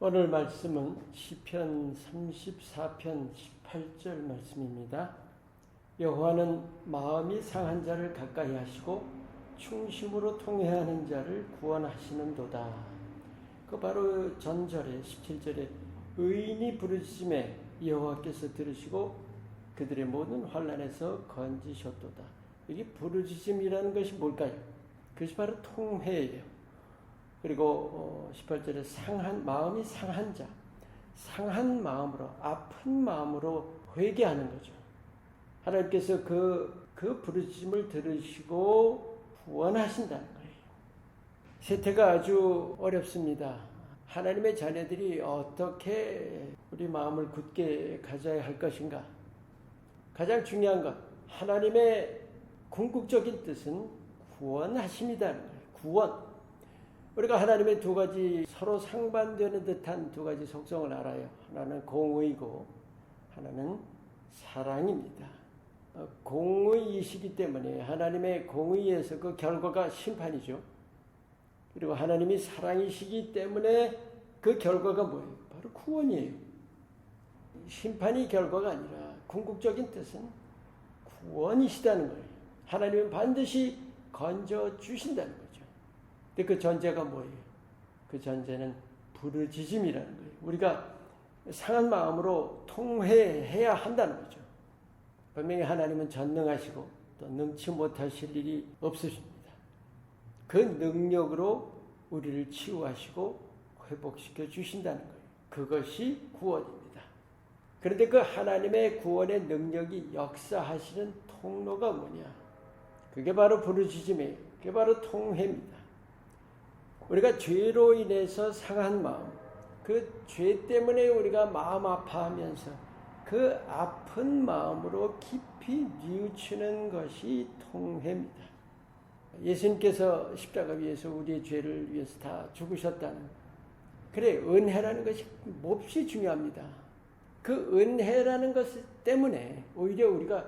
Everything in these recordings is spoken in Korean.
오늘 말씀은 시편 34편 18절 말씀입니다. 여호와는 마음이 상한 자를 가까이 하시고 충심으로 통회하는 자를 구원하시는도다. 그 바로 전절에 17절에 의인이 부르짖음에 여호와께서 들으시고 그들의 모든 환난에서 건지셨도다. 여기 부르짖음이라는 것이 뭘까요? 그것이 바로 통회예요. 그리고 18절에 마음이 상한 자, 상한 마음으로, 아픈 마음으로 회개하는 거죠. 하나님께서 그 부르짖음을 들으시고 구원하신다는 거예요. 세태가 아주 어렵습니다. 하나님의 자녀들이 어떻게 우리 마음을 굳게 가져야 할 것인가? 가장 중요한 것, 하나님의 궁극적인 뜻은 구원하심이라는 거예요. 구원. 우리가 하나님의 두 가지 서로 상반되는 듯한 두 가지 속성을 알아요. 하나는 공의이고 하나는 사랑입니다. 공의이시기 때문에 하나님의 공의에서 그 결과가 심판이죠. 그리고 하나님이 사랑이시기 때문에 그 결과가 뭐예요? 바로 구원이에요. 심판이 결과가 아니라 궁극적인 뜻은 구원이시다는 거예요. 하나님은 반드시 건져주신다는 거예요. 근데 그 전제가 뭐예요? 그 전제는 부르짖음이라는 거예요. 우리가 상한 마음으로 통회해야 한다는 거죠. 분명히 하나님은 전능하시고 또 능치 못하실 일이 없으십니다. 그 능력으로 우리를 치유하시고 회복시켜 주신다는 거예요. 그것이 구원입니다. 그런데 그 하나님의 구원의 능력이 역사하시는 통로가 뭐냐? 그게 바로 부르짖음이에요. 그게 바로 통회입니다. 우리가 죄로 인해서 상한 마음, 그 죄 때문에 우리가 마음 아파하면서 그 아픈 마음으로 깊이 뉘우치는 것이 통회입니다. 예수님께서 십자가 위에서 우리의 죄를 위해서 다 죽으셨다는, 그래, 은혜라는 것이 몹시 중요합니다. 그 은혜라는 것 때문에 오히려 우리가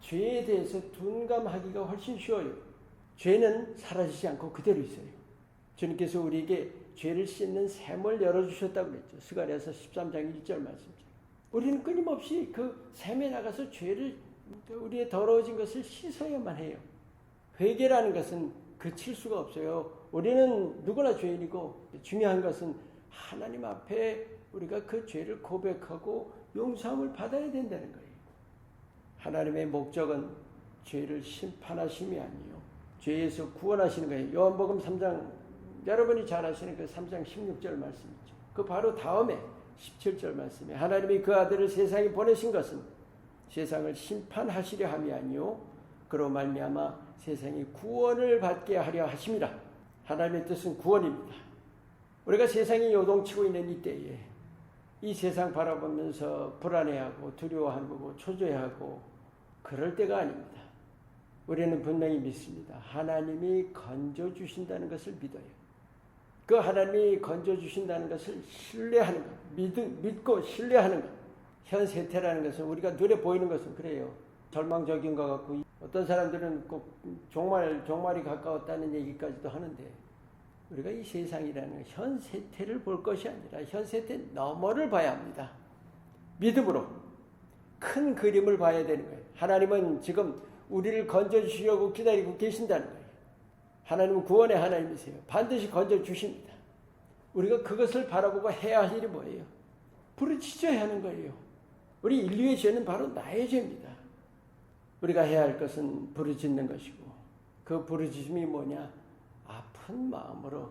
죄에 대해서 둔감하기가 훨씬 쉬워요. 죄는 사라지지 않고 그대로 있어요. 주님께서 우리에게 죄를 씻는 샘을 열어주셨다고 그랬죠. 스가랴서 13장 1절 말씀이죠. 우리는 끊임없이 그 샘에 나가서 죄를, 우리의 더러워진 것을 씻어야만 해요. 회개라는 것은 그칠 수가 없어요. 우리는 누구나 죄인이고 중요한 것은 하나님 앞에 우리가 그 죄를 고백하고 용서함을 받아야 된다는 거예요. 하나님의 목적은 죄를 심판하심이 아니에요. 죄에서 구원하시는 거예요. 요한복음 3장, 여러분이 잘 아시는 그 3장 16절 말씀이죠. 그 바로 다음에 17절 말씀에 하나님이 그 아들을 세상에 보내신 것은 세상을 심판하시려 함이 아니요 그로 말미암아 세상이 구원을 받게 하려 하심이라. 하나님의 뜻은 구원입니다. 우리가 세상이 요동치고 있는 이때에 이 세상 바라보면서 불안해하고 두려워하고 초조해하고 그럴 때가 아닙니다. 우리는 분명히 믿습니다. 하나님이 건져주신다는 것을 믿어요. 그 하나님이 건져주신다는 것을 신뢰하는 것, 믿고 신뢰하는 것. 현 세태라는 것은 우리가 눈에 보이는 것은 그래요. 절망적인 것 같고 어떤 사람들은 꼭 종말이 가까웠다는 얘기까지도 하는데 우리가 이 세상이라는 현 세태를 볼 것이 아니라 현 세태 너머를 봐야 합니다. 믿음으로 큰 그림을 봐야 되는 거예요. 하나님은 지금 우리를 건져주시려고 기다리고 계신다는 거예요. 하나님은 구원의 하나님이세요. 반드시 건져주십니다. 우리가 그것을 바라보고 해야 할 일이 뭐예요? 부르짖어야 하는 거예요. 우리 인류의 죄는 바로 나의 죄입니다. 우리가 해야 할 것은 부르짖는 것이고 그 부르짖음이 뭐냐? 아픈 마음으로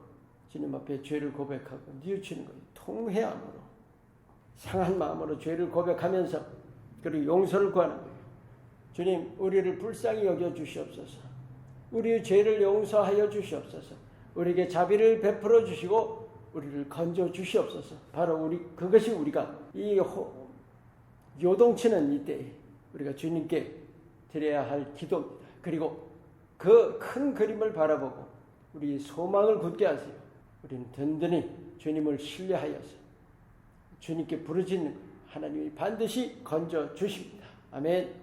주님 앞에 죄를 고백하고 뉘우치는 거예요. 통회함으로 상한 마음으로 죄를 고백하면서 그리고 용서를 구하는 거예요. 주님, 우리를 불쌍히 여겨 주시옵소서. 우리의 죄를 용서하여 주시옵소서. 우리에게 자비를 베풀어 주시고 우리를 건져 주시옵소서. 바로 그것이 우리가 이 요동치는 이때에 우리가 주님께 드려야 할 기도입니다. 그리고 그 큰 그림을 바라보고 우리 소망을 굳게 하세요. 우리는 든든히 주님을 신뢰하여서 주님께 부르짖는 하나님이 반드시 건져 주십니다. 아멘.